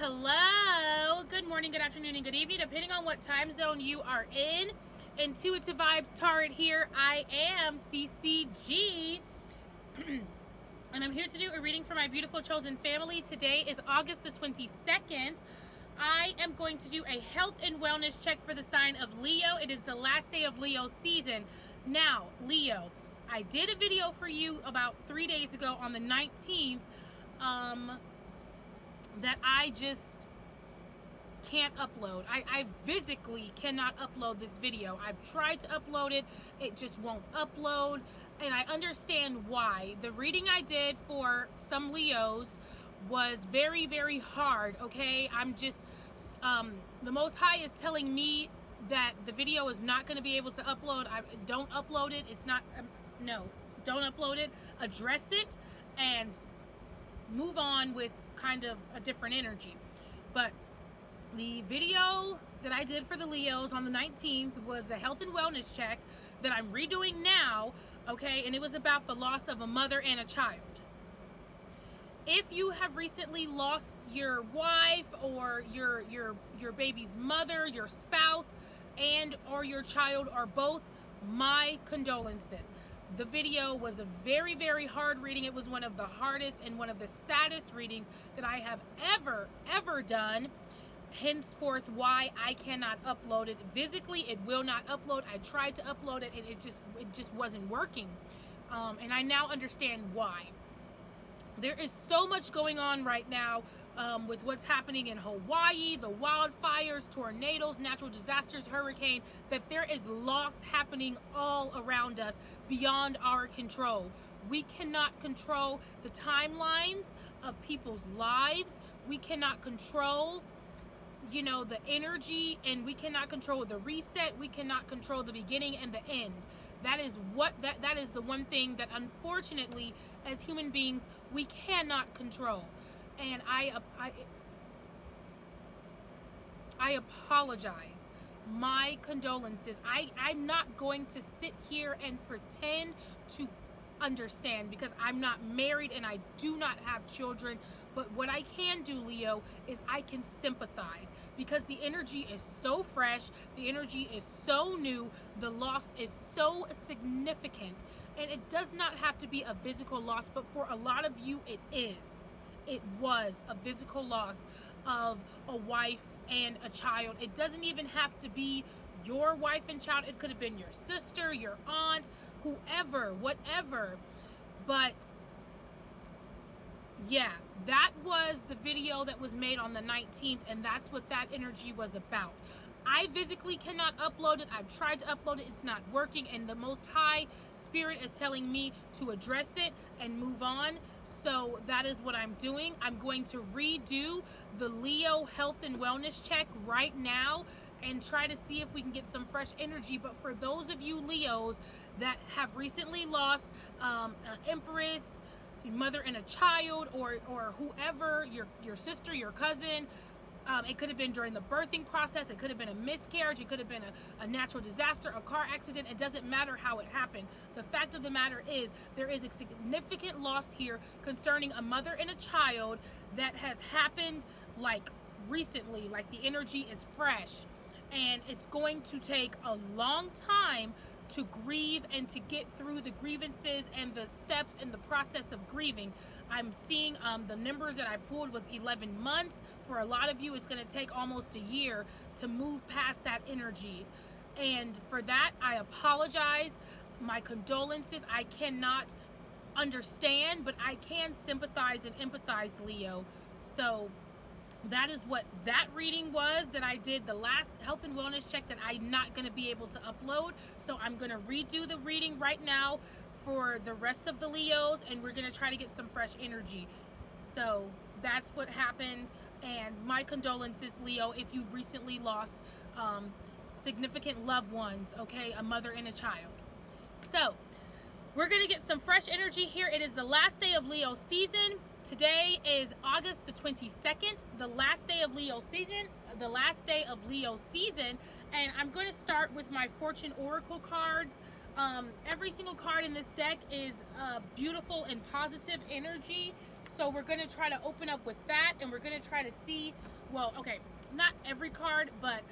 Hello. Good morning, good afternoon, and good evening, depending on what time zone you are in. Intuitive Vibes Tarot here. I am CCG. And I'm here to do a reading for my beautiful chosen family. Today is August the 22nd. I am going to do a health and wellness check for the sign of Leo. It is the last day of Leo season. Now, Leo, I did a video for you about 3 days ago on the 19th that I just can't upload. I physically cannot upload this video. I've tried to upload it. It just won't upload. And I understand why. The reading I did for some Leos was very, very hard, okay? I'm just, the Most High is telling me that the video is not going to be able to upload. Don't upload it. It's not, no, don't upload it. Address it and move on with kind of a different energy. But the video that I did for the Leos on the 19th was the health and wellness check that I'm redoing now, okay? And it was about the loss of a mother and a child. If you have recently lost your wife or your baby's mother, your spouse, and or your child, or both, my condolences. The video was a very, very hard reading. It was one of the hardest and one of the saddest readings that I have ever done. Henceforth, why I cannot upload it. Physically, it will not upload. I tried to upload it and it just wasn't working. And I now understand why. There is so much going on right now with what's happening in Hawaii, the wildfires, tornadoes, natural disasters, hurricane, that there is loss happening all around us beyond our control. We cannot control the timelines of people's lives. We cannot control, you know, the energy, and we cannot control the reset. We cannot control the beginning and the end. That is what that is the one thing that unfortunately as human beings we cannot control. And I apologize. My condolences. I'm not going to sit here and pretend to understand because I'm not married and I do not have children. But what I can do, Leo, is I can sympathize because the energy is so fresh, the energy is so new, the loss is so significant, and it does not have to be a physical loss, but for a lot of you it is. It was a physical loss of a wife and a child. It doesn't even have to be your wife and child. It could have been your sister, your aunt, whoever, whatever. But yeah, that was the video that was made on the 19th, and that's what that energy was about. I physically cannot upload it. I've tried to upload it. It's not working, and the Most High Spirit is telling me to address it and move on. So that is what I'm doing. I'm going to redo the Leo health and wellness check right now and try to see if we can get some fresh energy. But for those of you Leos that have recently lost an empress, mother and a child, or whoever, your sister, your cousin, it could have been during the birthing process, it could have been a miscarriage, it could have been a natural disaster, a car accident. It doesn't matter how it happened. The fact of the matter is there is a significant loss here concerning a mother and a child that has happened like recently, like the energy is fresh, and it's going to take a long time to grieve and to get through the grievances and the steps and the process of grieving. I'm seeing the numbers that I pulled was 11 months. For a lot of you, it's going to take almost a year to move past that energy. And for that, I apologize. My condolences. I cannot understand, but I can sympathize and empathize, Leo. So that is what that reading was that I did, the last health and wellness check that I'm not going to be able to upload. So I'm going to redo the reading right now for the rest of the Leos, and we're going to try to get some fresh energy. So that's what happened, and my condolences, Leo, if you recently lost significant loved ones, okay, a mother and a child. So we're going to get some fresh energy here. It is the last day of Leo season. Today is August the 22nd, the last day of Leo season, and I'm going to start with my Fortune Oracle cards. Every single card in this deck is beautiful and positive energy, So we're going to try to open up with that, and we're going to try to see, well, okay, not every card, but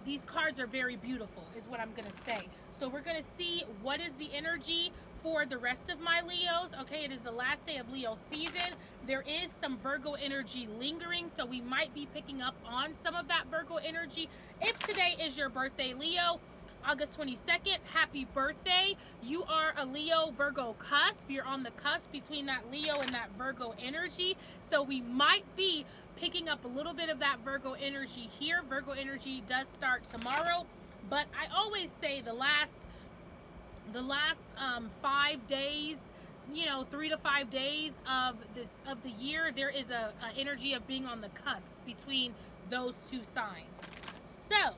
these cards are very beautiful is what I'm going to say. So we're going to see what is the energy for the rest of my Leos. Okay, it is the last day of Leo season. There is some Virgo energy lingering, so we might be picking up on some of that Virgo energy. If today is your birthday, Leo, August 22nd, happy birthday. You are a Leo Virgo cusp. You're on the cusp between that Leo and that Virgo energy. So we might be picking up a little bit of that Virgo energy here. Virgo energy does start tomorrow, but I always say the last 5 days, you know, 3 to 5 days of the year, there is a energy of being on the cusp between those two signs. So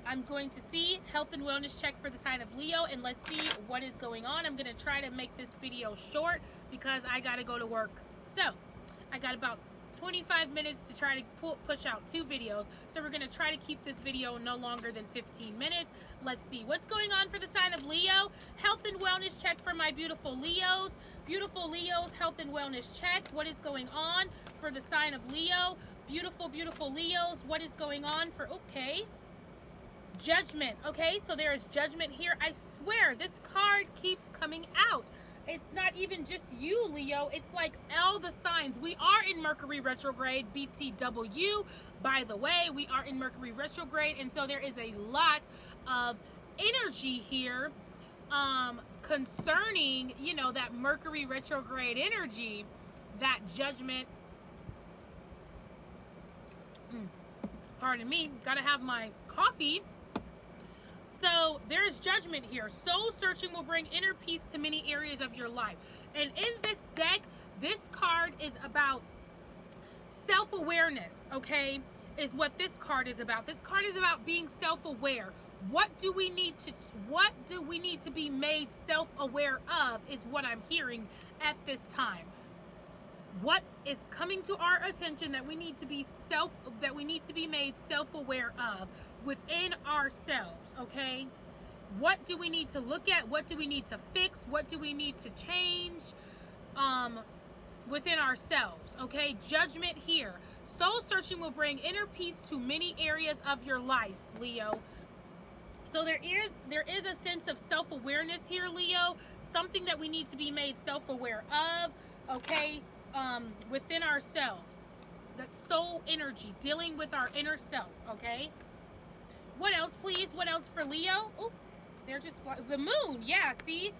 I'm going to see health and wellness check for the sign of Leo, and let's see what is going on. I'm going to try to make this video short because I got to go to work. So I got about 25 minutes to try to push out 2 videos. So we're going to try to keep this video no longer than 15 minutes. Let's see what's going on for the sign of Leo. Health and wellness check for my beautiful Leos. Beautiful Leos, health and wellness check. What is going on for the sign of Leo? Beautiful, beautiful Leos. What is going on for, okay. Judgment. Okay, so there is judgment here. I swear this card keeps coming out. It's not even just you, Leo. It's like all the signs. We are in Mercury retrograde, BTW. By the way, we are in Mercury retrograde, and so there is a lot of energy here concerning, you know, that Mercury retrograde energy, that judgment. Pardon me, gotta have my coffee. So there's judgment here. Soul searching will bring inner peace to many areas of your life. And in this deck, this card is about self-awareness, okay, is what this card is about. This card is about being self-aware. What do we need to be made self-aware of is what I'm hearing at this time. What is coming to our attention that we need to be made self-aware of within ourselves, okay? What do we need to look at? What do we need to fix? What do we need to change within ourselves, okay? Judgment here. Soul searching will bring inner peace to many areas of your life, Leo. So there is a sense of self-awareness here, Leo. Something that we need to be made self-aware of, okay? Within ourselves. That soul energy, dealing with our inner self, okay? What else, please? What else for Leo? Oh, they're just the moon. Yeah, see?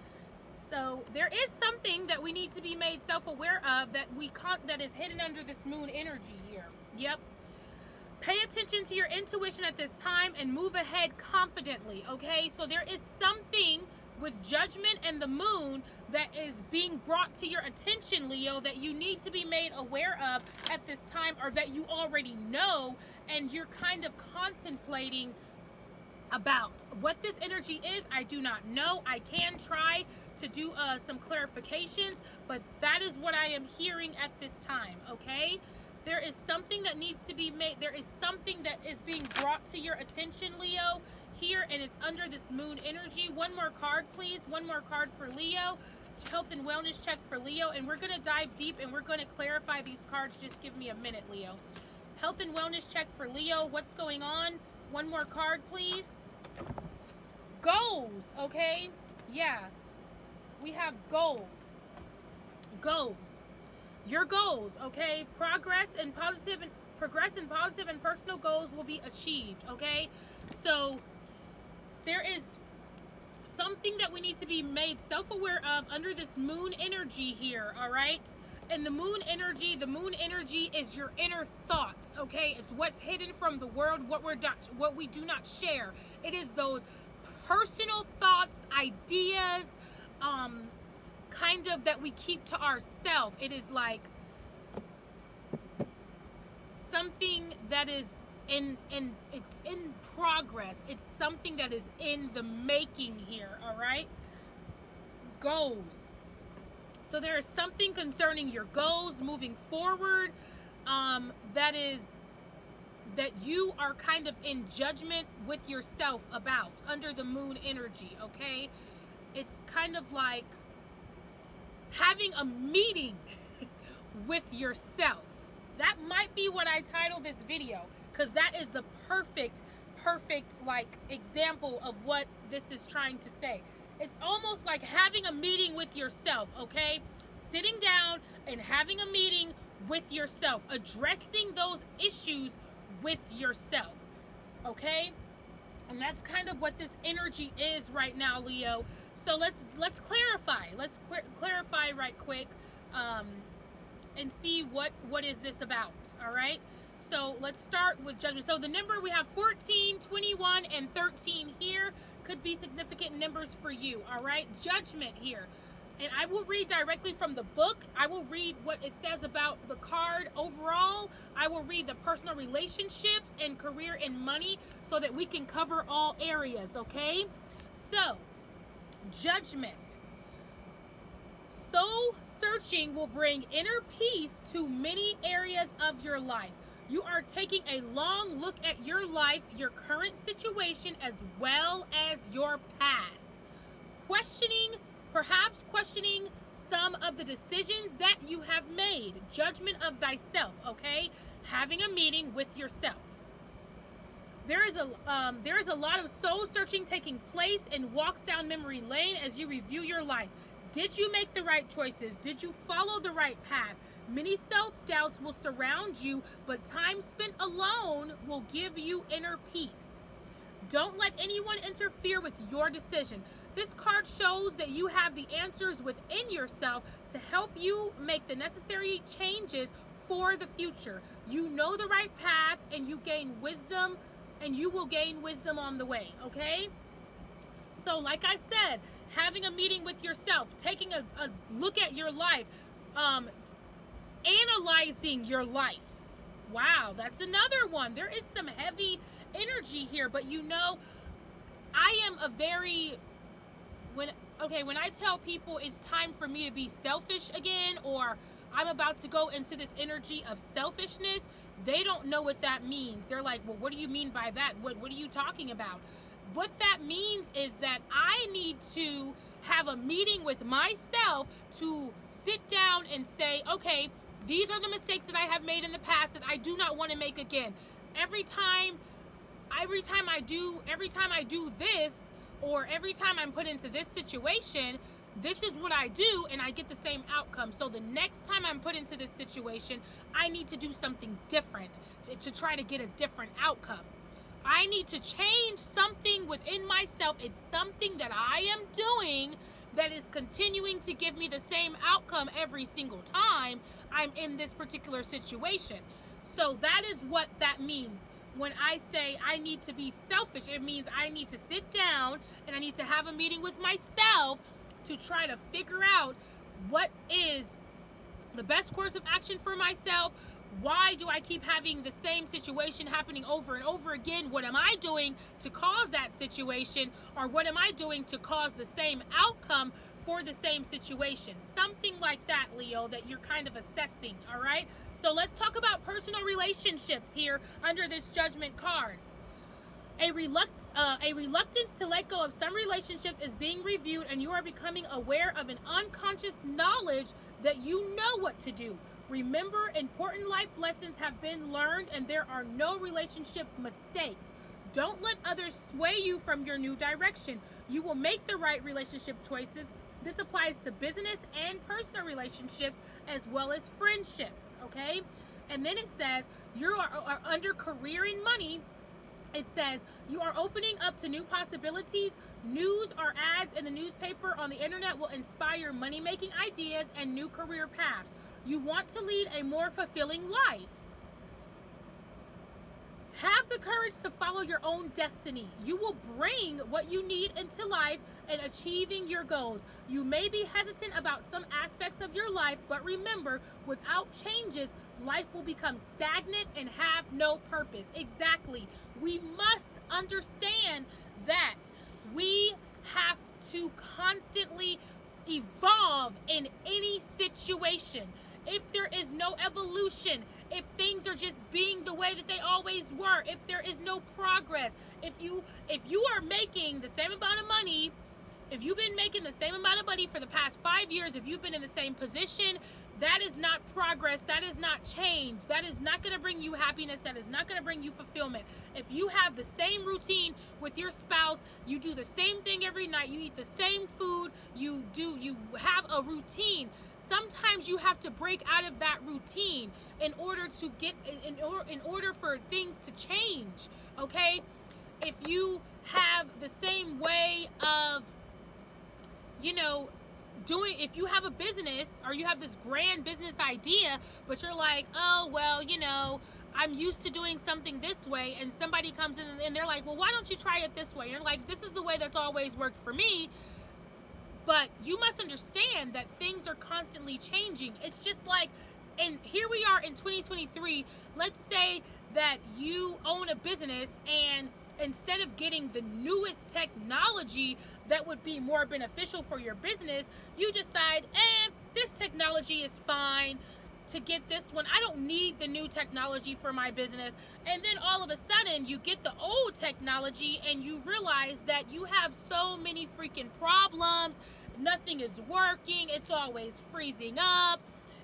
So there is something that we need to be made self-aware of that is hidden under this moon energy here. Yep. Pay attention to your intuition at this time and move ahead confidently, okay? So there is something with judgment and the moon that is being brought to your attention, Leo, that you need to be made aware of at this time, or that you already know and you're kind of contemplating about. What this energy is, I do not know. I can try to do some clarifications, but that is what I am hearing at this time, okay? There is something that needs to be made. There is something that is being brought to your attention, Leo, here, and it's under this moon energy. One more card, please. One more card for Leo. Health and wellness check for Leo, and we're going to dive deep and we're going to clarify these cards. Just give me a minute, Leo. Health and wellness check for Leo. What's going on? One more card, please. Goals, okay? Yeah. We have goals. Goals. Your goals, okay? Progress and positive and personal goals will be achieved, okay? So there is something that we need to be made self-aware of under this moon energy here, all right? And the moon energy is your inner thoughts, okay? It's what's hidden from the world, what we do not share. It is those personal thoughts, ideas, kind of that we keep to ourselves. It is like something that is it's in progress. It's something that is in the making here, all right? Goals. So there is something concerning your goals moving forward that you are kind of in judgment with yourself about under the moon energy, okay? It's kind of like having a meeting with yourself. That might be what I titled this video, because that is the perfect like example of what this is trying to say. It's almost like having a meeting with yourself, okay? Sitting down and having a meeting with yourself, addressing those issues with yourself, okay? And that's kind of what this energy is right now, Leo. So let's clarify. Let's clarify right quick, and see what is this about. All right. So let's start with judgment. So the number we have 14, 21, and 13 here could be significant numbers for you. All right. Judgment here. And I will read directly from the book. I will read what it says about the card overall. I will read the personal relationships and career and money so that we can cover all areas, okay? So, judgment. Soul searching will bring inner peace to many areas of your life. You are taking a long look at your life, your current situation, as well as your past. Perhaps questioning some of the decisions that you have made. Judgment of thyself, okay? Having a meeting with yourself. There is a lot of soul searching taking place and walks down memory lane as you review your life. Did you make the right choices? Did you follow the right path? Many self-doubts will surround you, but time spent alone will give you inner peace. Don't let anyone interfere with your decision. This card shows that you have the answers within yourself to help you make the necessary changes for the future. You know the right path, and you gain wisdom, and you will gain wisdom on the way, okay? So like I said, having a meeting with yourself, taking a look at your life, analyzing your life. Wow, that's another one. There is some heavy energy here, but you know, I am a very, when I tell people it's time for me to be selfish again, or I'm about to go into this energy of selfishness, they don't know what that means. They're like, well, what do you mean by that? What are you talking about? What that means is that I need to have a meeting with myself to sit down and say, okay, these are the mistakes that I have made in the past that I do not want to make again. Every time I do this, or every time I'm put into this situation, this is what I do, and I get the same outcome. So the next time I'm put into this situation, I need to do something different to try to get a different outcome. I need to change something within myself. It's something that I am doing that is continuing to give me the same outcome every single time I'm in this particular situation. So that is what that means. When I say I need to be selfish, it means I need to sit down and I need to have a meeting with myself to try to figure out what is the best course of action for myself. Why do I keep having the same situation happening over and over again? What am I doing to cause that situation? Or what am I doing to cause the same outcome for the same situation? Something like that, Leo, that you're kind of assessing, all right? So let's talk about personal relationships here under this judgment card. A reluctance to let go of some relationships is being reviewed, and you are becoming aware of an unconscious knowledge that you know what to do. Remember, important life lessons have been learned, and there are no relationship mistakes. Don't let others sway you from your new direction. You will make the right relationship choices. This applies to business and personal relationships as well as friendships, okay? And then it says, you are under career and money. It says, you are opening up to new possibilities. News or ads in the newspaper on the internet will inspire money-making ideas and new career paths. You want to lead a more fulfilling life. Have the courage to follow your own destiny. You will bring what you need into life and achieving your goals. You may be hesitant about some aspects of your life, but remember, without changes, life will become stagnant and have no purpose. Exactly. We must understand that we have to constantly evolve in any situation. If there is no evolution, if things are just being the way that they always were, if there is no progress, if you are making the same amount of money, if you've been making the same amount of money for the past 5 years, if you've been in the same position, That is not progress. That is not change. That is not going to bring you happiness. That is not going to bring you fulfillment. If you have the same routine with your spouse, you do the same thing every night, you eat the same food, you have a routine. Sometimes you have to break out of that routine in order to get in order for things to change, okay? If you have the same way of, you know, if you have a business or you have this grand business idea, but you're like, oh, well, you know, I'm used to doing something this way, and somebody comes in and they're like, well, why don't you try it this way? And you're like, this is the way that's always worked for me. But you must understand that things are constantly changing. It's just like, and here we are in 2023. Let's say that you own a business, and instead of getting the newest technology that would be more beneficial for your business, you decide, this technology is fine to get this one. I don't need the new technology for my business. And then all of a sudden you get the old technology and you realize that you have so many freaking problems. Nothing is working. It's always freezing up.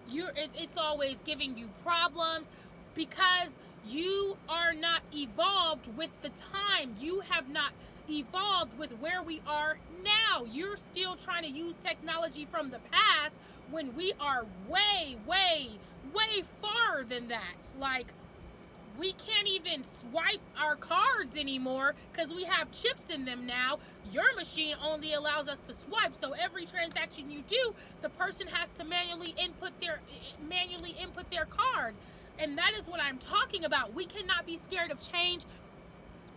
It's always giving you problems because you are not evolved with the time. You have not evolved with where we are now. You're still trying to use technology from the past when we are way, way, way far than that. Like, we can't even swipe our cards anymore because we have chips in them now. Your machine only allows us to swipe, so every transaction you do, the person has to manually input their card. And that is what I'm talking about. We cannot be scared of change.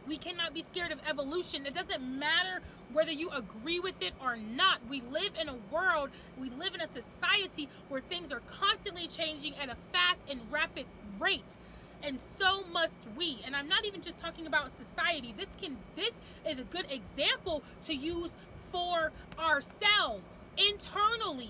We cannot be scared of evolution. It doesn't matter whether you agree with it or not. We live in a world, we live in a society where things are constantly changing at a fast and rapid rate. And so must we. And I'm not even just talking about society. This is a good example to use for ourselves internally.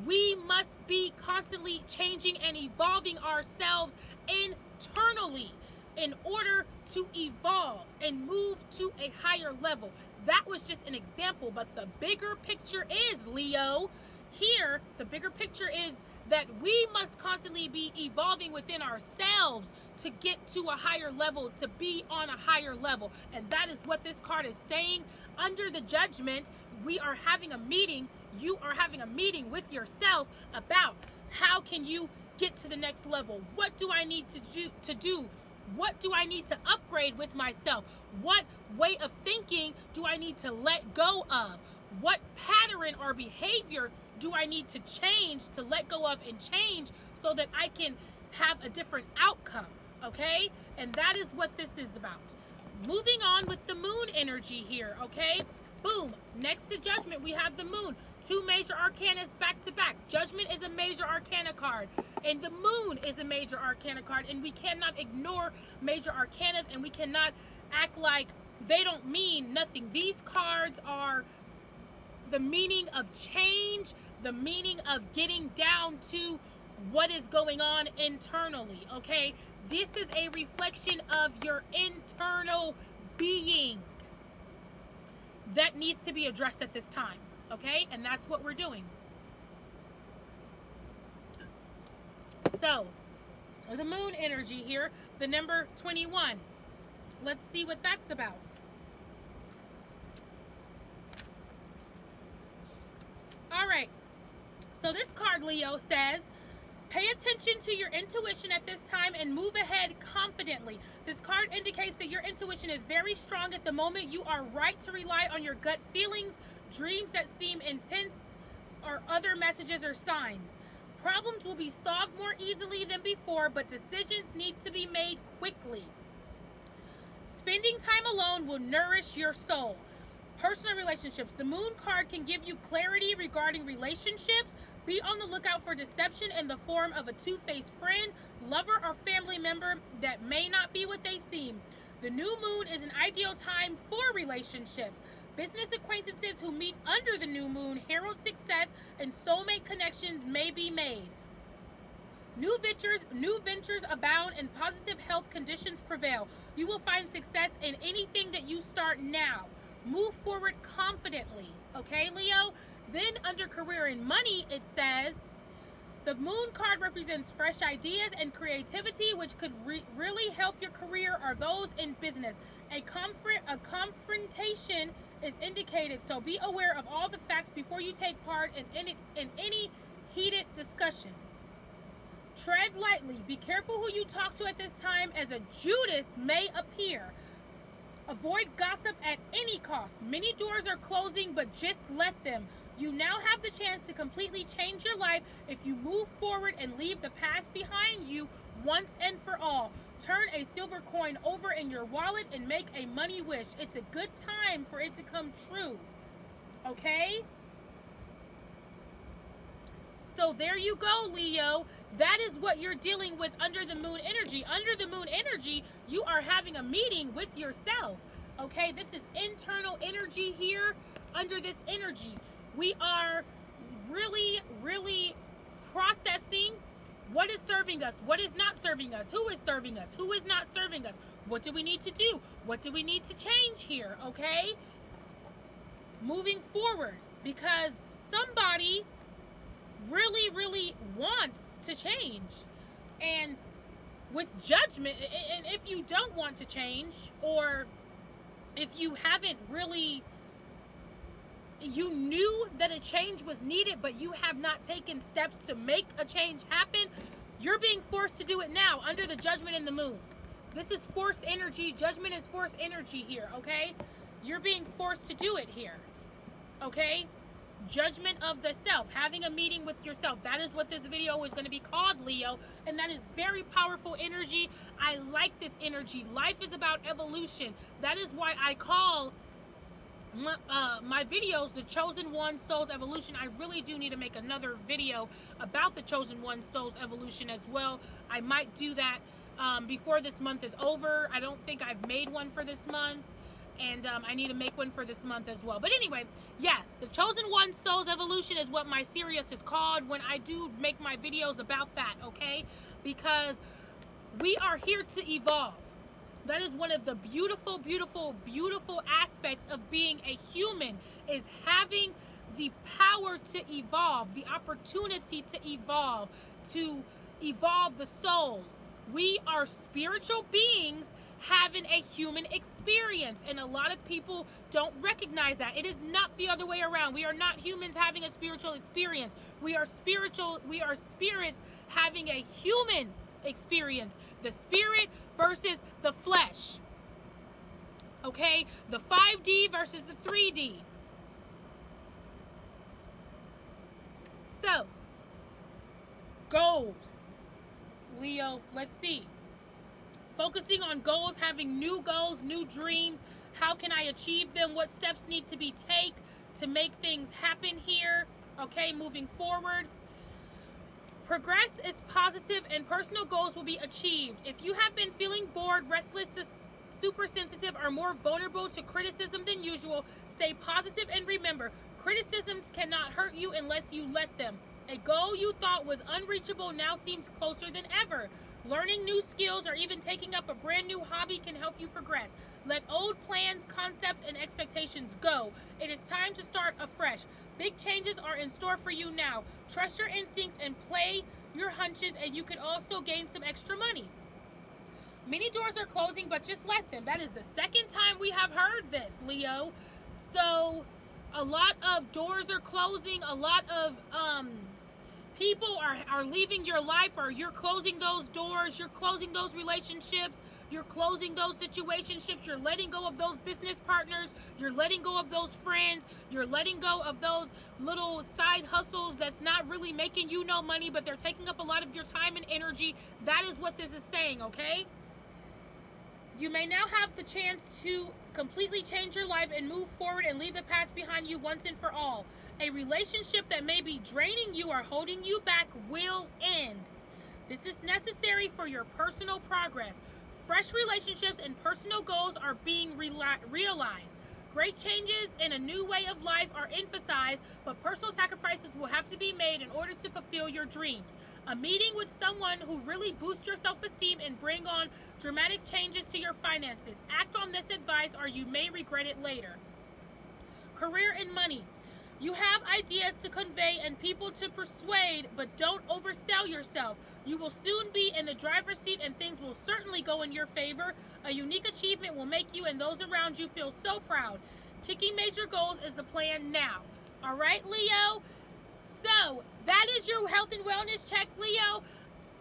We must be constantly changing and evolving ourselves internally in order to evolve and move to a higher level. That was just an example, but the bigger picture is, Leo, here, the bigger picture is that we must constantly be evolving within ourselves to get to a higher level, to be on a higher level. And that is what this card is saying. Under the judgment, we are having a meeting. You are having a meeting with yourself about how can you get to the next level? What do I need to do? What do I need to upgrade with myself? What way of thinking do I need to let go of? What pattern or behavior do I need to change, to let go of and change so that I can have a different outcome, okay? And that is what this is about. Moving on with the moon energy here, okay? Boom. Next to judgment, we have the moon. Two major arcanas back to back. Judgment is a major arcana card, and the moon is a major arcana card, and we cannot ignore major arcanas, and we cannot act like they don't mean nothing. These cards are the meaning of change, the meaning of getting down to what is going on internally, okay? This is a reflection of your internal being that needs to be addressed at this time, okay? And that's what we're doing. So, the moon energy here, the number 21. Let's see what that's about. All right. So this card, Leo, says, pay attention to your intuition at this time and move ahead confidently. This card indicates that your intuition is very strong at the moment. You are right to rely on your gut feelings, dreams that seem intense, or other messages or signs. Problems will be solved more easily than before, but decisions need to be made quickly. Spending time alone will nourish your soul. Personal relationships. The moon card can give you clarity regarding relationships. Be on the lookout for deception in the form of a two-faced friend, lover, or family member that may not be what they seem. The new moon is an ideal time for relationships. Business acquaintances who meet under the new moon herald success, and soulmate connections may be made. New ventures abound and positive health conditions prevail. You will find success in anything that you start now. Move forward confidently. Okay, Leo? Then under career and money, it says, The moon card represents fresh ideas and creativity, which could really help your career or those in business. A confrontation is indicated, so be aware of all the facts before you take part in any heated discussion. Tread lightly. Be careful who you talk to at this time, as a Judas may appear. Avoid gossip at any cost. Many doors are closing, but just let them. You now have the chance to completely change your life if you move forward and leave the past behind you once and for all. Turn a silver coin over in your wallet and make a money wish. It's a good time for it to come true. Okay? So there you go, Leo. That is what you're dealing with under the moon energy. Under the moon energy, you are having a meeting with yourself. Okay? This is internal energy here. Under this energy, we are really processing what is serving us, what is not serving us, who is serving us, who is not serving us, what do we need to do, what do we need to change here, okay? Moving forward, because somebody really wants to change. And with judgment, and if you don't want to change, or if you haven't really, you knew that a change was needed, but you have not taken steps to make a change happen, you're being forced to do it now under the judgment in the moon. This is forced energy. Judgment is forced energy here, okay? You're being forced to do it here, okay? Judgment of the self, having a meeting with yourself. That is what this video is going to be called, Leo, and that is very powerful energy. I like this energy. Life is about evolution. That is why I call my videos the Chosen One Soul's Evolution. I really do need to make another video about the Chosen One Soul's Evolution as well. I might do that before this month is over. I don't think I've made one for this month, and I need to make one for this month as well. But anyway, yeah, the Chosen One Soul's Evolution is what my series is called when I do make my videos about that, okay? Because we are here to evolve. That is one of the beautiful aspects of being a human, is having the power to evolve, the opportunity to evolve the soul. We are spiritual beings having a human experience, and a lot of people don't recognize that. It is not the other way around. We are not humans having a spiritual experience. We are spirits having a human experience. The spirit versus the flesh. Okay? The 5D versus the 3D. So, goals. Leo, let's see. Focusing on goals, having new goals, new dreams. How can I achieve them? What steps need to be taken to make things happen here? Okay, moving forward. Progress is positive and personal goals will be achieved. If you have been feeling bored, restless, super sensitive, or more vulnerable to criticism than usual, stay positive and remember, criticisms cannot hurt you unless you let them. A goal you thought was unreachable now seems closer than ever. Learning new skills or even taking up a brand new hobby can help you progress. Let old plans, concepts, and expectations go. It is time to start afresh. Big changes are in store for you now. Trust your instincts and play your hunches, and you can also gain some extra money. Many doors are closing, but just let them. That is the second time we have heard this, Leo. So a lot of doors are closing. A lot of people are leaving your life, or you're closing those doors. You're closing those relationships. You're closing those situationships. You're letting go of those business partners. You're letting go of those friends. You're letting go of those little side hustles that's not really making you no money, but they're taking up a lot of your time and energy. That is what this is saying, okay? You may now have the chance to completely change your life and move forward and leave the past behind you once and for all. A relationship that may be draining you or holding you back will end. This is necessary for your personal progress. Fresh relationships and personal goals are being realized. Great changes and a new way of life are emphasized, but personal sacrifices will have to be made in order to fulfill your dreams. A meeting with someone who really boosts your self-esteem and bring on dramatic changes to your finances. Act on this advice or you may regret it later. Career and money. You have ideas to convey and people to persuade, but don't oversell yourself. You will soon be in the driver's seat and things will certainly go in your favor. A unique achievement will make you and those around you feel so proud. Kicking major goals is the plan now. All right, Leo? So, that is your health and wellness check, Leo.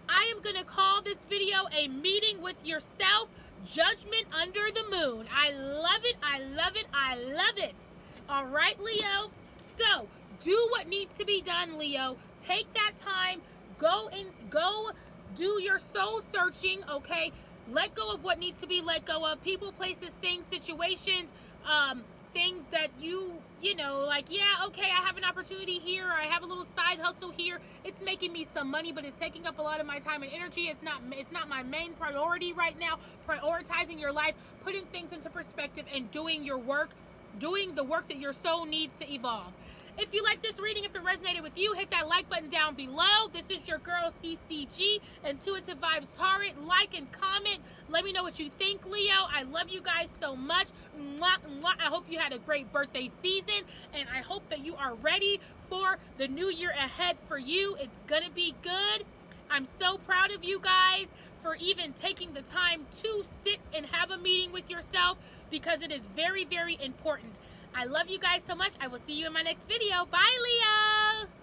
I am going to call this video a meeting with yourself. Judgment under the moon. I love it. I love it. I love it. All right, Leo? So, do what needs to be done, Leo. Take that time. Go do your soul searching, okay? Let go of what needs to be let go of. People, places, things, situations, things that you know, like, yeah, okay, I have an opportunity here, or I have a little side hustle here. It's making me some money, but it's taking up a lot of my time and energy. It's not my main priority right now. Prioritizing your life, putting things into perspective, and doing your work, doing the work that your soul needs to evolve. If you like this reading, if it resonated with you, hit that like button down below. This is your girl, CCG, Intuitive Vibes Tarot. Like and comment. Let me know what you think, Leo. I love you guys so much. Mwah, mwah. I hope you had a great birthday season, and I hope that you are ready for the new year ahead for you. It's going to be good. I'm so proud of you guys for even taking the time to sit and have a meeting with yourself, because it is very, very important. I love you guys so much. I will see you in my next video. Bye, Leo.